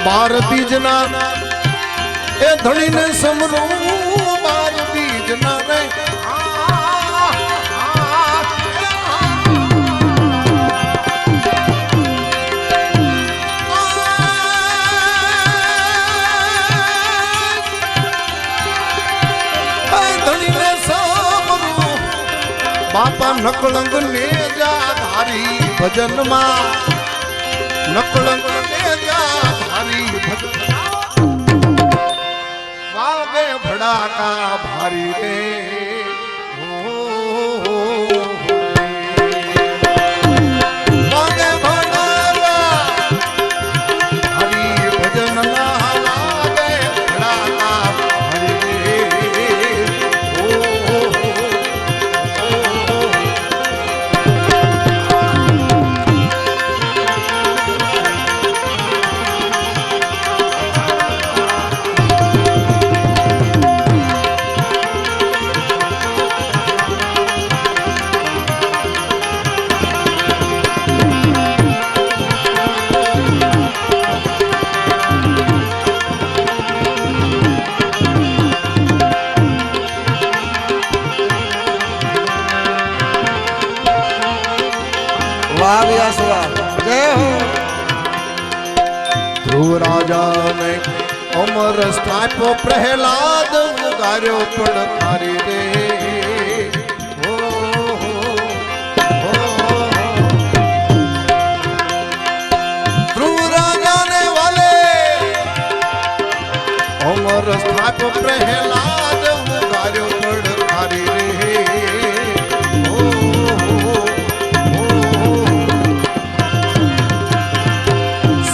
बार बीजना ए धनी ने समरू बार बीजना रे बापा नकलंग ले जा धारी भजन मा नकलंग ले जा धारी भजन वागे भड़ाका भारी रे वागे भड़ाका भारी भजन ना वागे भड़ाका भारी रे ध्रुव राजा ने अमर स्थापो प्रहलाद गार्यो पण थारी रे ध्रुव राजा ने वाले अमर स्थापो प्रहलाद गार्यो पण थारी रे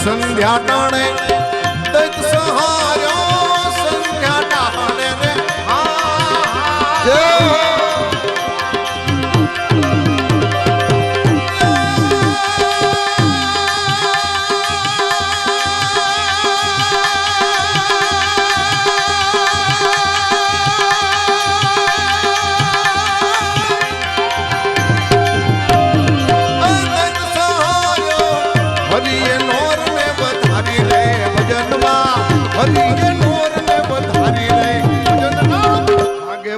संध्या टाणे दैत सहायो संध्या टाणे रे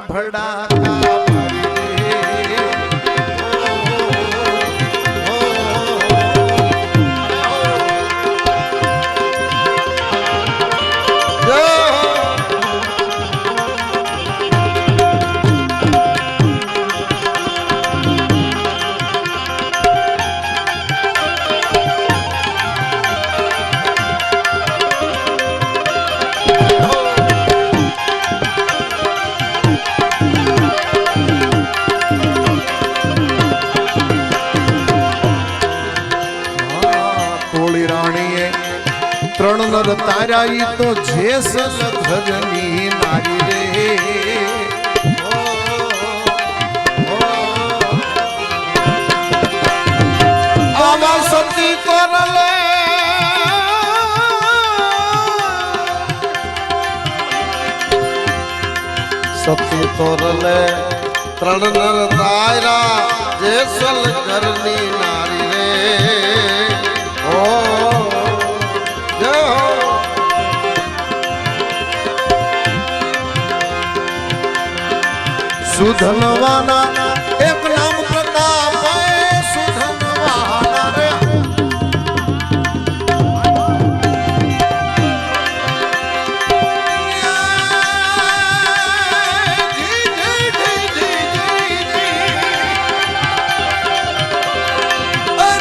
भड़ाका त्रण नर ताराई तो जेसल घरनी नारी रे आवा सती करले सती करले त्रण नर तारा जेसल घरनी नारी रे सुधनवाना एक नाम प्रताप है सुधनवाना रे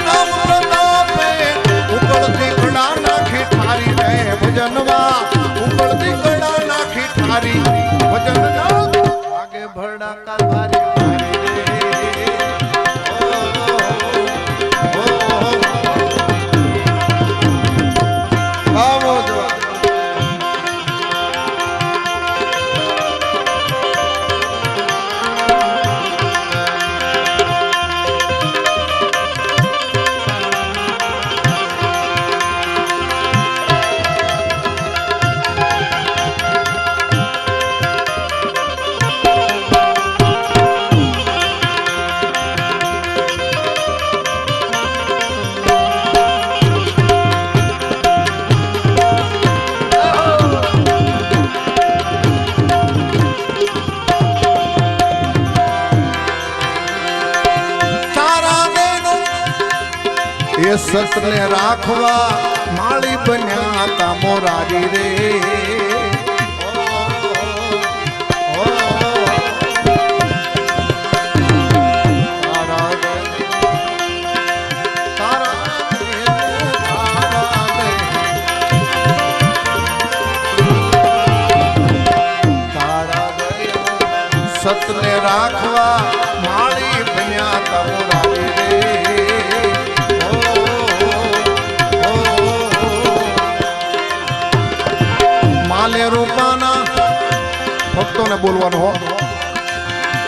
नाम प्रताप है उकड़ती घड़ा नाखी ठारी रे भजनवा उकड़ती घड़ा नाखी ठारी भजन आगे भड़ा का भारी સતને રાખવા માળી બન્યા તા મોરારી રે સતને રાખવા માળી બન્યા તા મોરારી રે માલે રૂપાના ભક્તોને બોલવાનું હો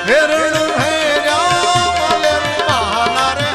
હેરણ હેર્યા માલે રૂપાના રે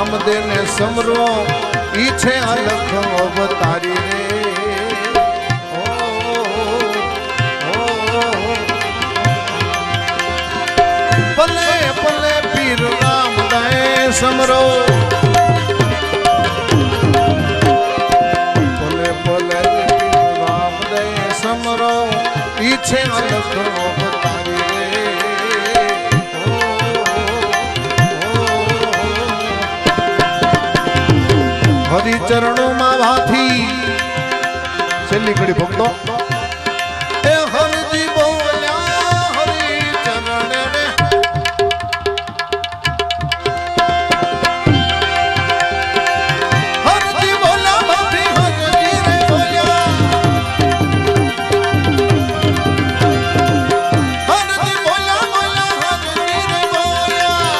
રામદેવને સમરો ઈ છે અલખ અવતારી રે ભલે ભલે પીર રામદેવ સમરો ભલે ભલે રામદેવ સમરો ઈ છે અલખ અવતારી રે હરિ ચરણોમાં વાથી છેલ્લી ઘડી ભક્તો એ હરજી બોલ્યા હરિ ચરણે ને હરજી બોલ્યા વાથી હરજી રે બોલ્યા હરજી બોલ્યા બોલ્યા હરજી રે બોલ્યા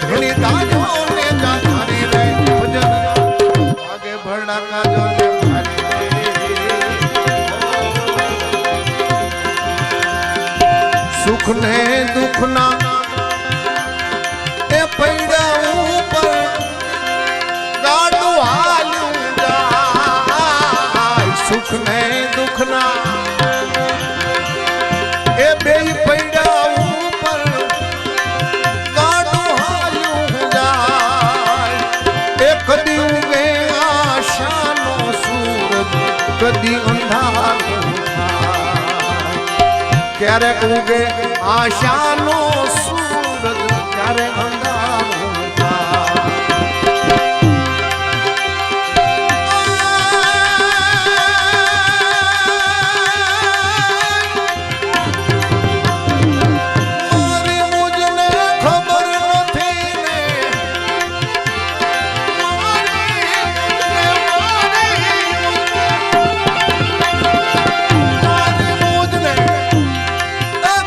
ધણી દાયો ને જાધારી રે ભજન આગે ભરડાકા જો ને સુખ ને દુખ ના એ પૈડા ઉપર ગાડું હાલ્યું જાય સુખ ને દુખ ના એ બે પૈડા કદી અંધારું ક્યારેક ઉગે આશાનો સૂરજ ક્યારેક અંધારું મારી મુજને ખબર નથી ને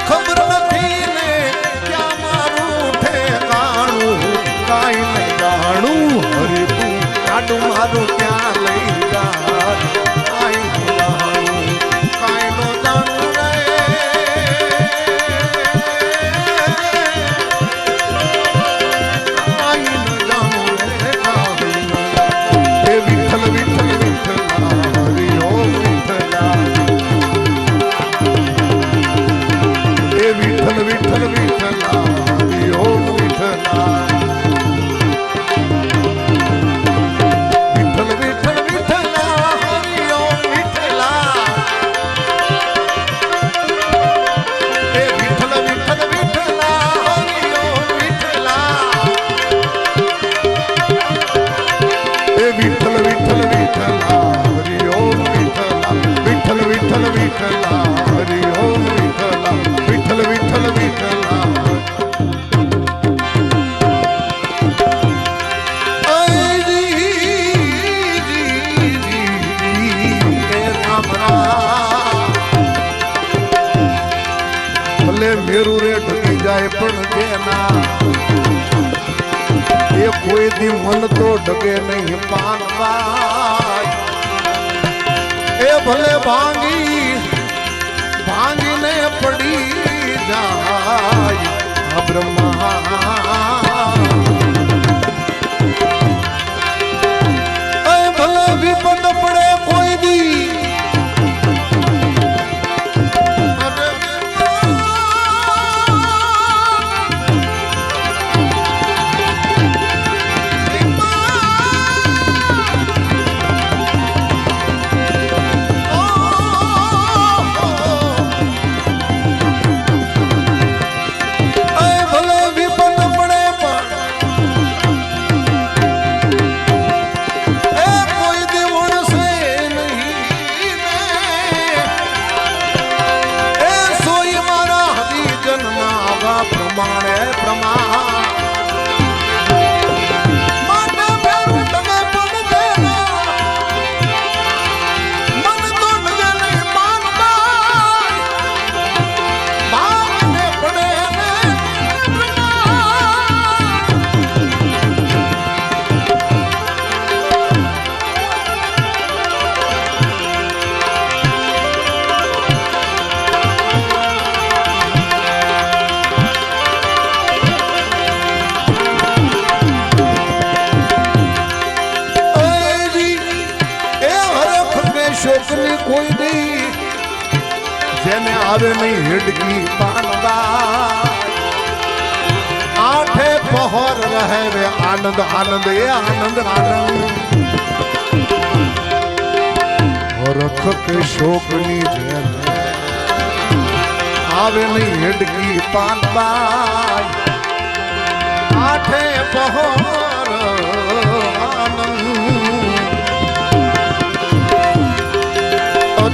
ખબર નથી ને ક્યાં મારું ઠેકાણું ભલે મેરુ રે ઢકી જાય પણ જેના એ કોઈ દી મન તો ડગે નહીં પાનવાય એ ભલે ભાંગીને પડી જાય આ બ્રહ્મા એ ભલે વિપદ પડે કોઈ દી શોકની કોઈ દી જેને આવે નહીં હેડકી પાનવા આઠે પહોર રહે રે આનંદ આનંદ એ આનંદ આનંદ રખ કે શોકની જેને આવે નહીં હેડકી પાનવા આઠે પહોર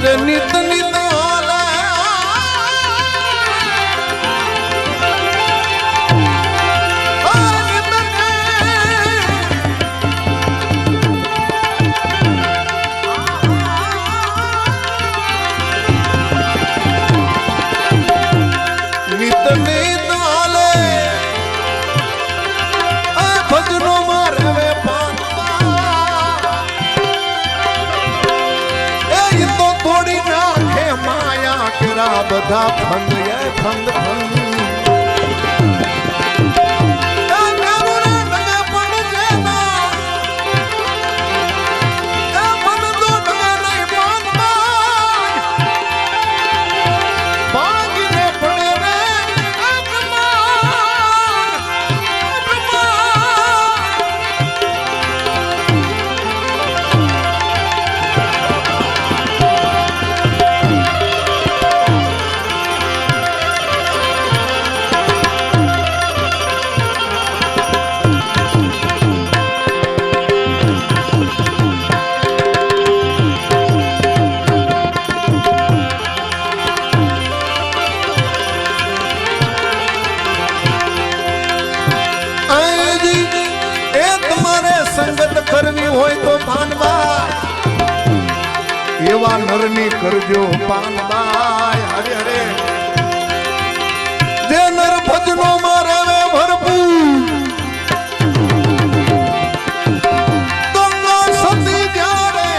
નિત નિત ભજનો મારે થોડી નાખે માયા કેરા બધા ફંદ ફંદ ફંદ કરવી હોય તો પાનબા એવા નરની કરજો પાનબા હરે હરે જે નર ભજનો માં રહે ભરપૂર ગંગા સતી જ્યારે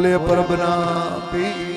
બોલે પરબના પીર